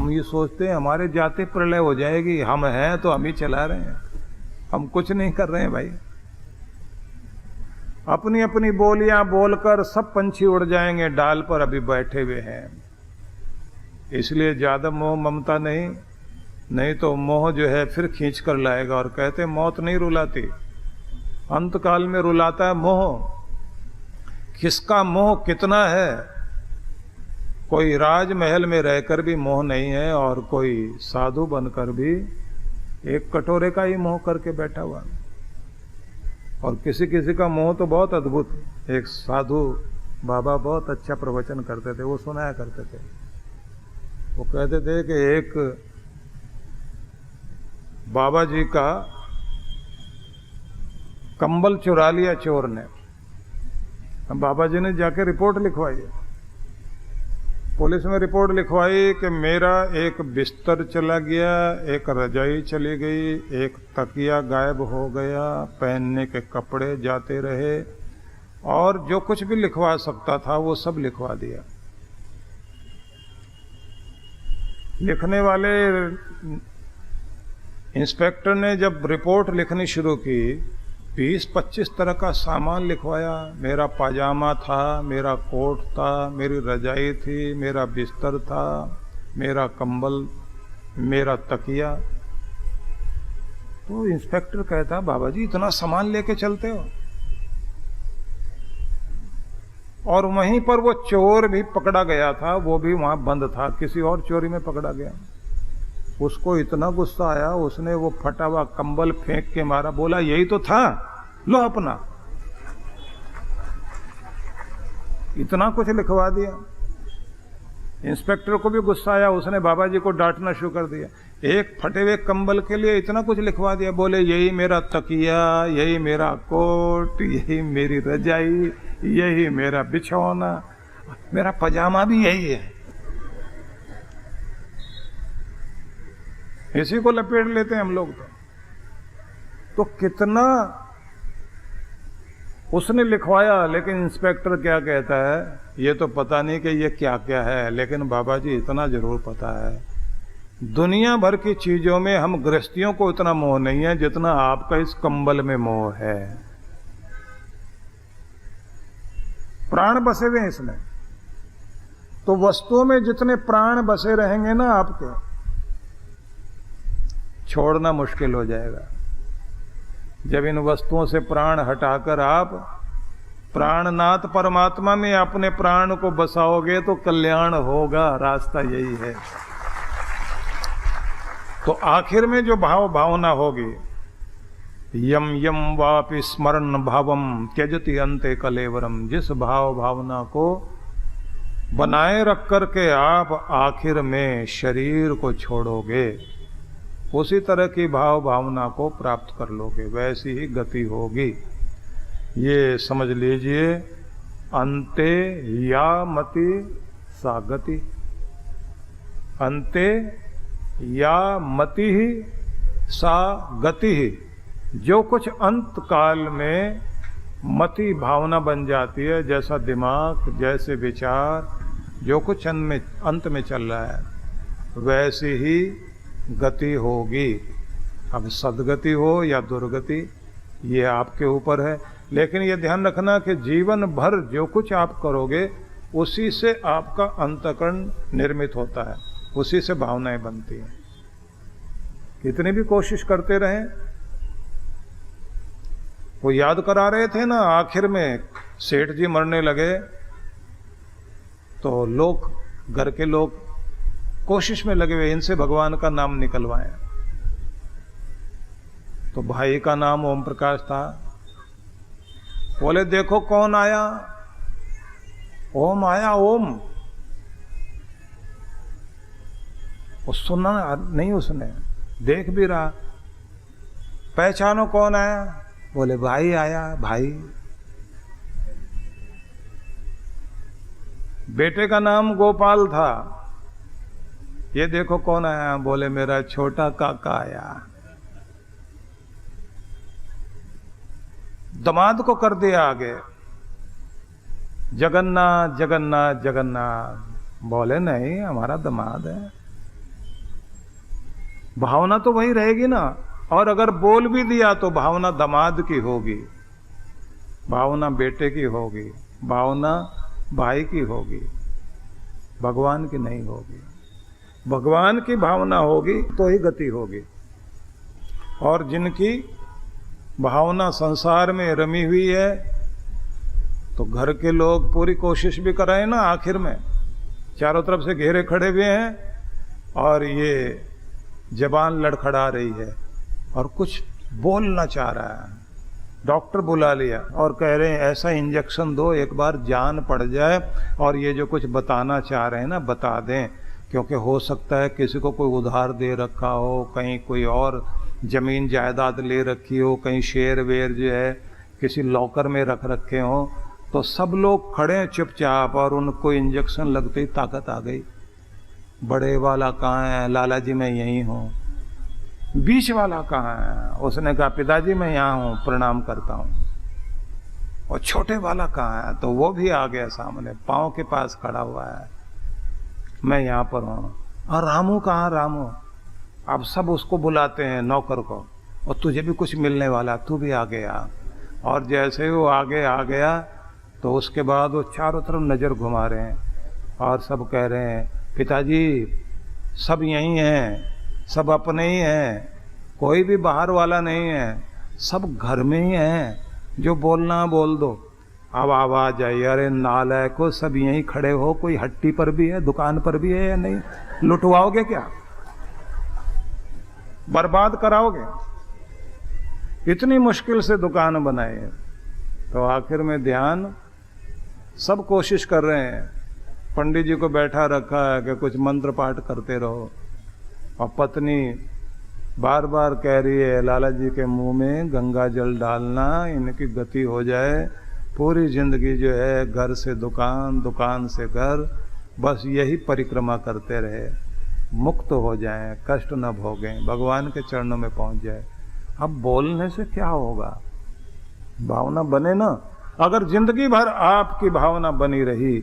हम ये सोचते हैं हमारे जाते प्रलय हो जाएगी, हम हैं तो हम ही चला रहे हैं, हम कुछ नहीं कर रहे हैं भाई। अपनी अपनी बोलियां बोलकर सब पंछी उड़ जाएंगे, डाल पर अभी बैठे हुए हैं। इसलिए ज्यादा मोह ममता नहीं तो मोह जो है फिर खींच कर लाएगा। और कहते मौत नहीं रुलाती, अंत काल में रुलाता है मोह। किसका मोह कितना है? कोई राजमहल में रहकर भी मोह नहीं है, और कोई साधु बनकर भी एक कटोरे का ही मोह करके बैठा हुआ। और किसी किसी का मोह तो बहुत अद्भुत। एक साधु बाबा बहुत अच्छा प्रवचन करते थे, वो सुनाया करते थे। वो कहते थे कि एक बाबा जी का कंबल चुरा लिया चोर ने। बाबा जी ने जाके रिपोर्ट लिखवाई, पुलिस में रिपोर्ट लिखवाई कि मेरा एक बिस्तर चला गया, एक रजाई चली गई, एक तकिया गायब हो गया, पहनने के कपड़े जाते रहे, और जो कुछ भी लिखवा सकता था वो सब लिखवा दिया। लिखने वाले इंस्पेक्टर ने जब रिपोर्ट लिखनी शुरू की, 20-25 तरह का सामान लिखवाया। मेरा पाजामा था, मेरा कोट था, मेरी रजाई थी, मेरा बिस्तर था, मेरा कंबल, मेरा तकिया। तो इंस्पेक्टर कहता, बाबा जी इतना सामान लेके चलते हो? और वहीं पर वो चोर भी पकड़ा गया था, वो भी वहां बंद था, किसी और चोरी में पकड़ा गया। उसको इतना गुस्सा आया, उसने वो फटा हुआ कंबल फेंक के मारा, बोला यही तो था, लो अपना। इतना कुछ लिखवा दिया। इंस्पेक्टर को भी गुस्सा आया, उसने बाबा जी को डांटना शुरू कर दिया। एक फटे हुए कंबल के लिए इतना कुछ लिखवा दिया, बोले यही मेरा तकिया, यही मेरा कोट, यही मेरी रजाई, यही मेरा बिछौना, मेरा पजामा भी यही है। इसी को लपेट लेते हैं हम लोग। तो कितना उसने लिखवाया, लेकिन इंस्पेक्टर क्या कहता है, ये तो पता नहीं कि ये क्या क्या है, लेकिन बाबा जी इतना जरूर पता है, दुनिया भर की चीजों में हम गृहस्थियों को इतना मोह नहीं है जितना आपका इस कंबल में मोह है। प्राण बसे हुए हैं इसमें। तो वस्तुओं में जितने प्राण बसे रहेंगे ना आपके, छोड़ना मुश्किल हो जाएगा। जब इन वस्तुओं से प्राण हटाकर आप प्राणनाथ परमात्मा में अपने प्राण को बसाओगे तो कल्याण होगा। रास्ता यही है। तो आखिर में जो भाव भावना होगी, यम यम वापि स्मरण भावम त्यजति अंते कलेवरम, जिस भाव भावना को बनाए रख करके आप आखिर में शरीर को छोड़ोगे, उसी तरह की भाव भावना को प्राप्त कर लोगे, वैसी ही गति होगी। ये समझ लीजिए, अंते या मति सा गति, अंते या मति ही सा गति ही। जो कुछ अंत काल में मति भावना बन जाती है, जैसा दिमाग, जैसे विचार, जो कुछ अंत में चल रहा है, वैसी ही गति होगी। अब सदगति हो या दुर्गति, ये आपके ऊपर है। लेकिन ये ध्यान रखना कि जीवन भर जो कुछ आप करोगे, उसी से आपका अंतःकरण निर्मित होता है, उसी से भावनाएं बनती हैं। कितनी भी कोशिश करते रहें। वो याद करा रहे थे ना, आखिर में सेठ जी मरने लगे तो लोग, घर के लोग कोशिश में लगे हुए, इनसे भगवान का नाम निकलवाएं। तो भाई का नाम ओम प्रकाश था। बोले देखो कौन आया। ओम आया, ओम। वो सुना नहीं, उसने देख भी रहा। पहचानो कौन आया। बोले भाई आया, भाई। बेटे का नाम गोपाल था। ये देखो कौन आया। बोले मेरा छोटा काका आया। दामाद को कर दिया आगे, जगन्नाथ जगन्नाथ जगन्नाथ। बोले नहीं, हमारा दामाद है। भावना तो वही रहेगी ना। और अगर बोल भी दिया तो भावना दामाद की होगी, भावना बेटे की होगी, भावना भाई की होगी, भगवान की नहीं होगी। भगवान की भावना होगी तो ही गति होगी। और जिनकी भावना संसार में रमी हुई है तो घर के लोग पूरी कोशिश भी कर रहे हैं ना, आखिर में चारों तरफ से घेरे खड़े हुए हैं और ये जबान लड़खड़ा रही है और कुछ बोलना चाह रहा है। डॉक्टर बुला लिया और कह रहे हैं ऐसा इंजेक्शन दो एक बार जान पड़ जाए और ये जो कुछ बताना चाह रहे हैं ना बता दें, क्योंकि हो सकता है किसी को कोई उधार दे रखा हो, कहीं कोई और जमीन जायदाद ले रखी हो, कहीं शेर वेर जो है किसी लॉकर में रख रखे हो। तो सब लोग खड़े हैं चुपचाप और उनको इंजेक्शन लगते ही ताकत आ गई। बड़े वाला कहाँ है? लाला जी मैं यहीं हूँ। बीच वाला कहाँ है? उसने कहा पिताजी मैं यहाँ हूँ, प्रणाम करता हूँ। और छोटे वाला कहाँ है? तो वो भी आ गया सामने, पाँव के पास खड़ा हुआ है, मैं यहाँ पर हूँ। और रामू कहाँ? रामू। अब सब उसको बुलाते हैं नौकर को, और तुझे भी कुछ मिलने वाला, तू भी आगे आ। और जैसे वो आगे आ गया तो उसके बाद वो चारों तरफ नज़र घुमा रहे हैं और सब कह रहे हैं पिताजी सब यहीं हैं, सब अपने ही हैं, कोई भी बाहर वाला नहीं है, सब घर में ही हैं, जो बोलना बोल दो। अब आवाज आई अरे नालायको सब यहीं खड़े हो, कोई हट्टी पर भी है, दुकान पर भी है या नहीं? लुटवाओगे क्या? बर्बाद कराओगे? इतनी मुश्किल से दुकान बनाई है। तो आखिर में ध्यान सब कोशिश कर रहे हैं, पंडित जी को बैठा रखा है कि कुछ मंत्र पाठ करते रहो, और पत्नी बार बार कह रही है लाला जी के मुंह में गंगा जल डालना, इनकी गति हो जाए, पूरी जिंदगी जो है घर से दुकान, दुकान से घर, बस यही परिक्रमा करते रहे, मुक्त हो जाएं, कष्ट न भोगें, भगवान के चरणों में पहुंच जाए। अब बोलने से क्या होगा? भावना बने ना। अगर जिंदगी भर आपकी भावना बनी रही,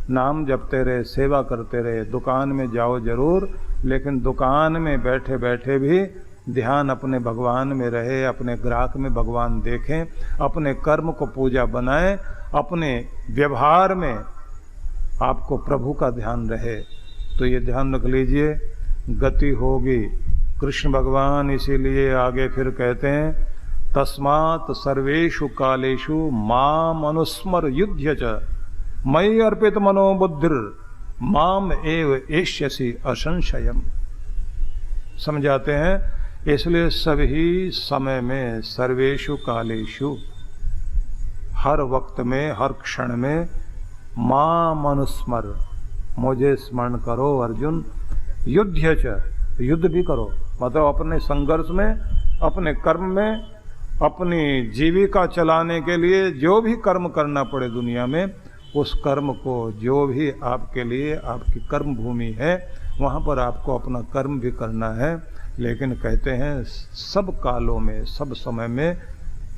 नाम जपते रहे, सेवा करते रहे, दुकान में जाओ जरूर, लेकिन दुकान में बैठे बैठे भी ध्यान अपने भगवान में रहे, अपने ग्राहक में भगवान देखें, अपने कर्म को पूजा बनाएं, अपने व्यवहार में आपको प्रभु का ध्यान रहे, तो ये ध्यान रख लीजिए, गति होगी। कृष्ण भगवान इसीलिए आगे फिर कहते हैं तस्मात् सर्वेषु कालेषु माम अनुस्मर युध्य च मयि अर्पित मनोबुद्धिर माम एव एष्यसि असंशयम। समझाते हैं इसलिए सभी समय में, सर्वेषु कालेषु, हर वक्त में, हर क्षण में, माम अनुस्मर, मुझे स्मरण करो अर्जुन, युध्य च, युद्ध भी करो, मतलब अपने संघर्ष में, अपने कर्म में, अपनी जीविका चलाने के लिए जो भी कर्म करना पड़े दुनिया में, उस कर्म को, जो भी आपके लिए आपकी कर्म भूमि है, वहाँ पर आपको अपना कर्म भी करना है। लेकिन कहते हैं सब कालों में, सब समय में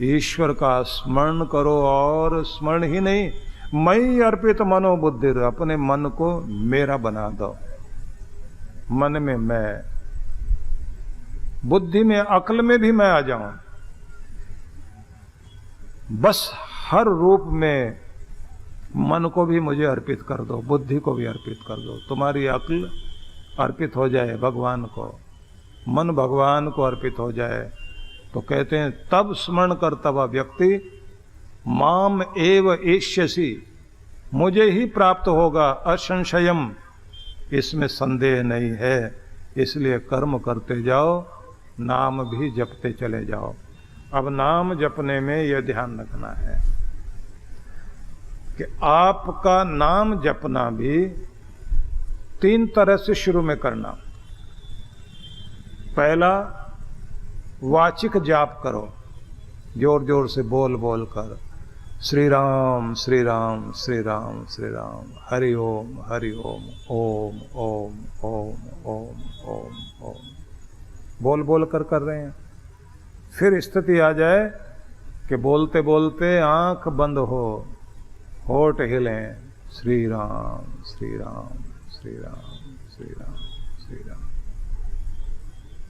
ईश्वर का स्मरण करो, और स्मरण ही नहीं, मयि अर्पित मनोबुद्धि, अपने मन को मेरा बना दो, मन में मैं, बुद्धि में, अक्ल में भी मैं आ जाऊं, बस हर रूप में मन को भी मुझे अर्पित कर दो, बुद्धि को भी अर्पित कर दो, तुम्हारी अक्ल अर्पित हो जाए भगवान को, मन भगवान को अर्पित हो जाए, तो कहते हैं तब स्मरण करता हुआ व्यक्ति माम एव एष्यसि, मुझे ही प्राप्त होगा, असंशयम, इसमें संदेह नहीं है। इसलिए कर्म करते जाओ, नाम भी जपते चले जाओ। अब नाम जपने में यह ध्यान रखना है कि आपका नाम जपना भी 3 तरह से शुरू में करना। पहला, वाचिक जाप करो, जोर जोर से बोल बोल कर, श्री राम श्री राम श्री राम श्री राम, हरि ओम हरि ओम, ओम ओम ओम ओम ओम ओम, बोल बोल कर रहे हैं। फिर स्थिति आ जाए कि बोलते बोलते आंख बंद हो, होठ हिलें, श्री राम श्री राम श्री राम श्री राम श्री राम।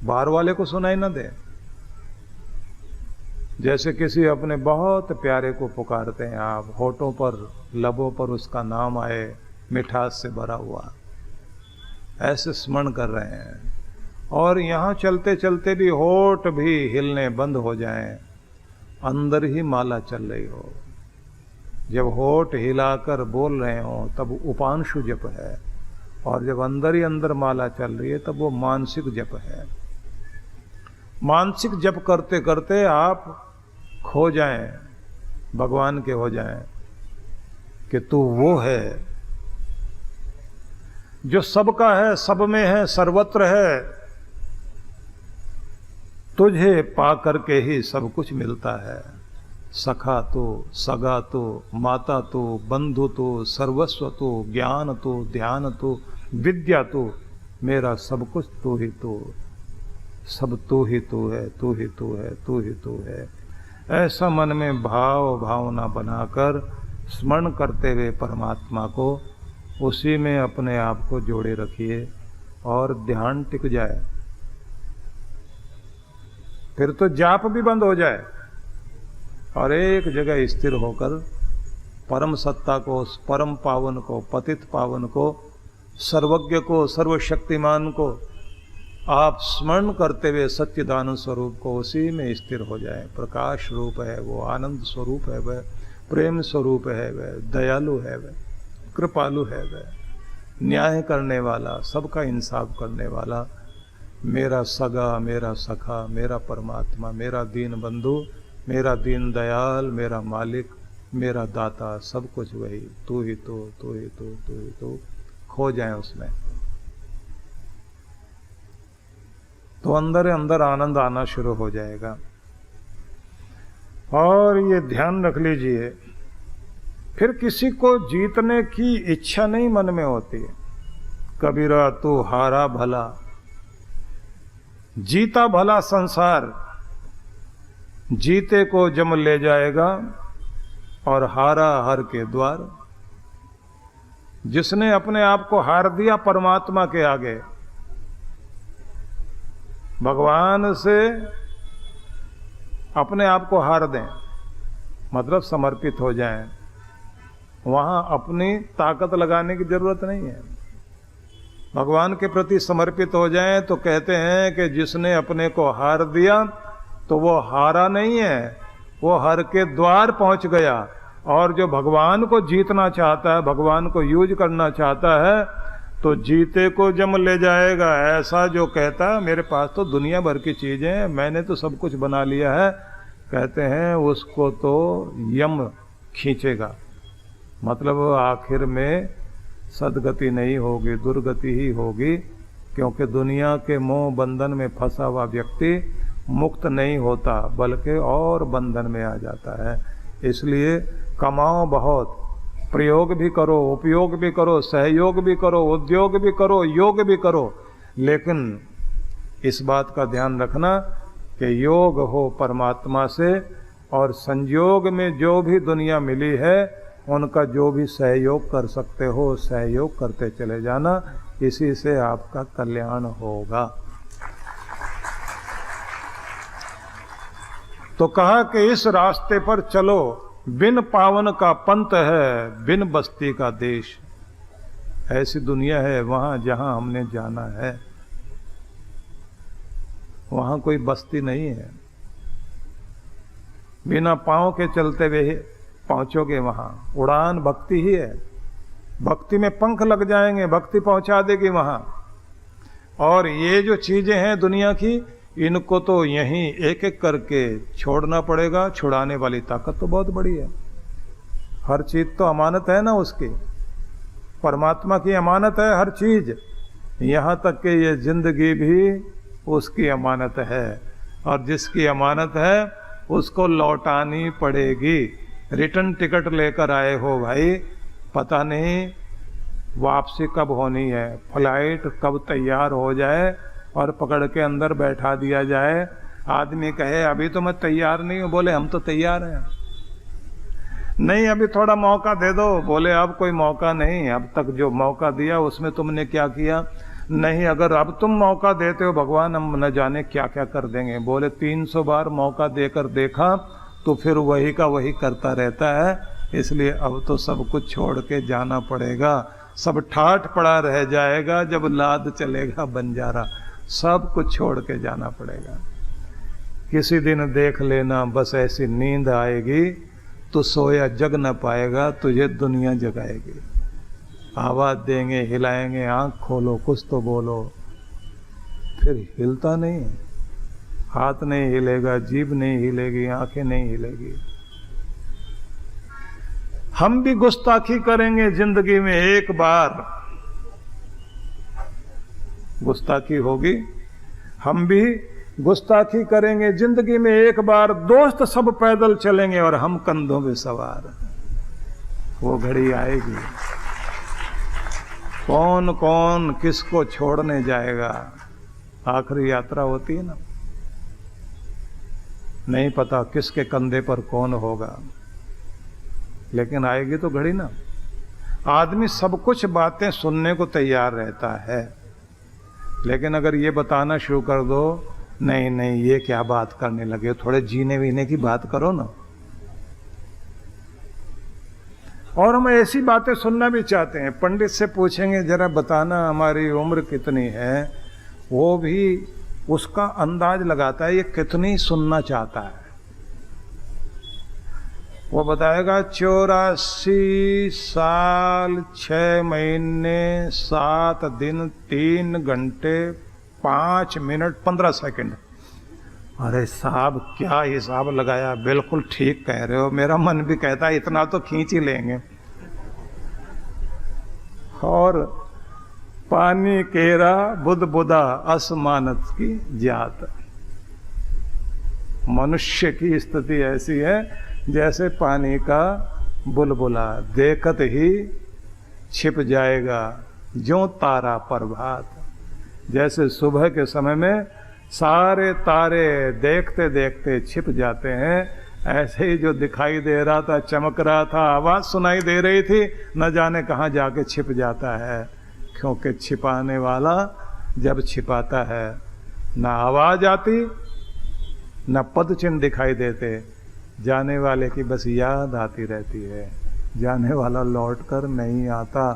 बाहर वाले को सुनाई ना दे। जैसे किसी अपने बहुत प्यारे को पुकारते हैं आप, होठों पर लबों पर उसका नाम आए, मिठास से भरा हुआ, ऐसे स्मरण कर रहे हैं। और यहाँ चलते चलते भी होठ भी हिलने बंद हो जाएं, अंदर ही माला चल रही हो। जब होठ हिलाकर बोल रहे हो तब उपांशु जप है, और जब अंदर ही अंदर माला चल रही है तब वो मानसिक जप है। मानसिक जप करते करते आप खो जाएं, भगवान के हो जाएं कि तू वो है जो सबका है, सब में है, सर्वत्र है। तुझे पा करके ही सब कुछ मिलता है। सखा तो, सगा तो, माता तो, बंधु तो, सर्वस्व तो, ज्ञान तो, ध्यान तो, विद्या तो, मेरा सब कुछ तू ही तो, सब तू ही तू है, तू ही तू है, तू ही तू है। ऐसा मन में भाव भावना बनाकर स्मरण करते हुए परमात्मा को, उसी में अपने आप को जोड़े रखिए और ध्यान टिक जाए। फिर तो जाप भी बंद हो जाए और एक जगह स्थिर होकर परम सत्ता को, परम पावन को, पतित पावन को, सर्वज्ञ को, सर्वशक्तिमान को आप स्मरण करते हुए सच्चिदानंद स्वरूप को उसी में स्थिर हो जाए। प्रकाश रूप है वो, आनंद स्वरूप है वह, प्रेम स्वरूप है वह, दयालु है वह, कृपालु है वह, न्याय करने वाला, सबका इंसाफ करने वाला, मेरा सगा, मेरा सखा, मेरा परमात्मा, मेरा दीन बंधु, मेरा दीन दयाल, मेरा मालिक, मेरा दाता, सब कुछ वही, तू ही तो, तू ही तो, तू ही तो। खो जाए उसमें तो अंदर अंदर आनंद आना शुरू हो जाएगा। और ये ध्यान रख लीजिए, फिर किसी को जीतने की इच्छा नहीं मन में होती। कबीरा तू हारा भला, जीता भला संसार, जीते को जम ले जाएगा और हारा हर के द्वार। जिसने अपने आप को हार दिया परमात्मा के आगे, भगवान से अपने आप को हार दें, मतलब समर्पित हो जाएं, वहां अपनी ताकत लगाने की जरूरत नहीं है। भगवान के प्रति समर्पित हो जाएं तो कहते हैं कि जिसने अपने को हार दिया तो वो हारा नहीं है, वो हर के द्वार पहुंच गया। और जो भगवान को जीतना चाहता है, भगवान को यूज करना चाहता है, तो जीते को जम ले जाएगा। ऐसा जो कहता है मेरे पास तो दुनिया भर की चीजें हैं, मैंने तो सब कुछ बना लिया है, कहते हैं उसको तो यम खींचेगा। मतलब आखिर में सदगति नहीं होगी, दुर्गति ही होगी, क्योंकि दुनिया के मोह बंधन में फंसा हुआ व्यक्ति मुक्त नहीं होता, बल्कि और बंधन में आ जाता है। इसलिए कमाओ बहुत, प्रयोग भी करो, उपयोग भी करो, सहयोग भी करो, उद्योग भी करो, योग भी करो, लेकिन इस बात का ध्यान रखना कि योग हो परमात्मा से, और संयोग में जो भी दुनिया मिली है उनका जो भी सहयोग कर सकते हो सहयोग करते चले जाना, इसी से आपका कल्याण होगा। तो कहा कि इस रास्ते पर चलो, बिन पावन का पंथ है, बिन बस्ती का देश। ऐसी दुनिया है वहां जहां हमने जाना है, वहां कोई बस्ती नहीं है। बिना पांव के चलते हुए पहुंचोगे वहां। उड़ान भक्ति ही है, भक्ति में पंख लग जाएंगे, भक्ति पहुंचा देगी वहां। और ये जो चीजें हैं दुनिया की, इनको तो यहीं एक एक करके छोड़ना पड़ेगा। छुड़ाने वाली ताकत तो बहुत बड़ी है। हर चीज तो अमानत है ना उसकी, परमात्मा की अमानत है हर चीज, यहाँ तक कि ये जिंदगी भी उसकी अमानत है। और जिसकी अमानत है उसको लौटानी पड़ेगी। रिटर्न टिकट लेकर आए हो भाई, पता नहीं वापसी कब होनी है, फ्लाइट कब तैयार हो जाए और पकड़ के अंदर बैठा दिया जाए। आदमी कहे अभी तो मैं तैयार नहीं हूं, बोले हम तो तैयार हैं। नहीं अभी थोड़ा मौका दे दो, बोले अब कोई मौका नहीं, अब तक जो मौका दिया उसमें तुमने क्या किया। नहीं, अगर अब तुम मौका देते हो भगवान, हम न जाने क्या क्या कर देंगे। बोले 300 बार मौका देकर देखा तो फिर वही का वही करता रहता है, इसलिए अब तो सब कुछ छोड़ के जाना पड़ेगा। सब ठाठ पड़ा रह जाएगा जब लाद चलेगा बंजारा, सब कुछ छोड़ के जाना पड़ेगा। किसी दिन देख लेना, बस ऐसी नींद आएगी तो सोया जग न पाएगा, तुझे दुनिया जगाएगी। आवाज देंगे, हिलाएंगे, आंख खोलो, कुछ तो बोलो, फिर हिलता नहीं, हाथ नहीं हिलेगा, जीभ नहीं हिलेगी, आंखें नहीं हिलेगी। हम भी गुस्ताखी करेंगे जिंदगी में, एक बार गुस्ताखी होगी, हम भी गुस्ताखी करेंगे जिंदगी में एक बार। दोस्त सब पैदल चलेंगे और हम कंधों पे सवार। वो घड़ी आएगी, कौन कौन किसको छोड़ने जाएगा। आखिरी यात्रा होती है ना, नहीं पता किसके कंधे पर कौन होगा, लेकिन आएगी तो घड़ी ना। आदमी सब कुछ बातें सुनने को तैयार रहता है, लेकिन अगर ये बताना शुरू कर दो, नहीं नहीं ये क्या बात करने लगे, थोड़े जीने वीने की बात करो ना। और हम ऐसी बातें सुनना भी चाहते हैं। पंडित से पूछेंगे जरा बताना हमारी उम्र कितनी है, वो भी उसका अंदाज लगाता है ये कितनी सुनना चाहता है। वो बताएगा 84 साल 6 महीने 7 दिन 3 घंटे 5 मिनट 15 सेकंड। अरे साहब क्या हिसाब लगाया, बिल्कुल ठीक कह रहे हो, मेरा मन भी कहता है इतना तो खींच ही लेंगे। और पानी केरा बुध बुधा असमानत की जात। मनुष्य की स्थिति ऐसी है जैसे पानी का बुलबुला, देखत ही छिप जाएगा ज्यों तारा प्रभात। जैसे सुबह के समय में सारे तारे देखते देखते छिप जाते हैं, ऐसे ही जो दिखाई दे रहा था, चमक रहा था, आवाज सुनाई दे रही थी, न जाने कहाँ जाके छिप जाता है। क्योंकि छिपाने वाला जब छिपाता है, न आवाज आती न पद चिन्ह दिखाई देते, जाने वाले की बस याद आती रहती है, जाने वाला लौट कर नहीं आता।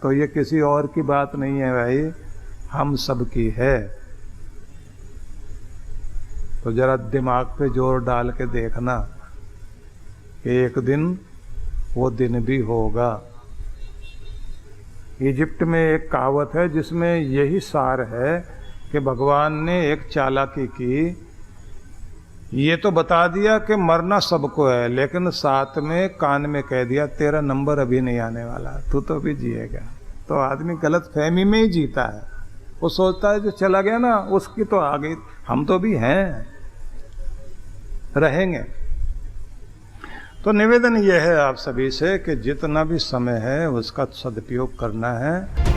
तो ये किसी और की बात नहीं है भाई, हम सब की है। तो जरा दिमाग पे जोर डाल के देखना कि एक दिन वो दिन भी होगा। इजिप्ट में एक कहावत है जिसमें यही सार है कि भगवान ने एक चालाकी की, ये तो बता दिया कि मरना सबको है, लेकिन साथ में कान में कह दिया तेरा नंबर अभी नहीं आने वाला, तू तो अभी जिएगा। तो आदमी गलत फहमी में ही जीता है, वो सोचता है जो चला गया ना उसकी तो आ गई, हम तो भी हैं, रहेंगे। तो निवेदन यह है आप सभी से कि जितना भी समय है उसका सदुपयोग करना है।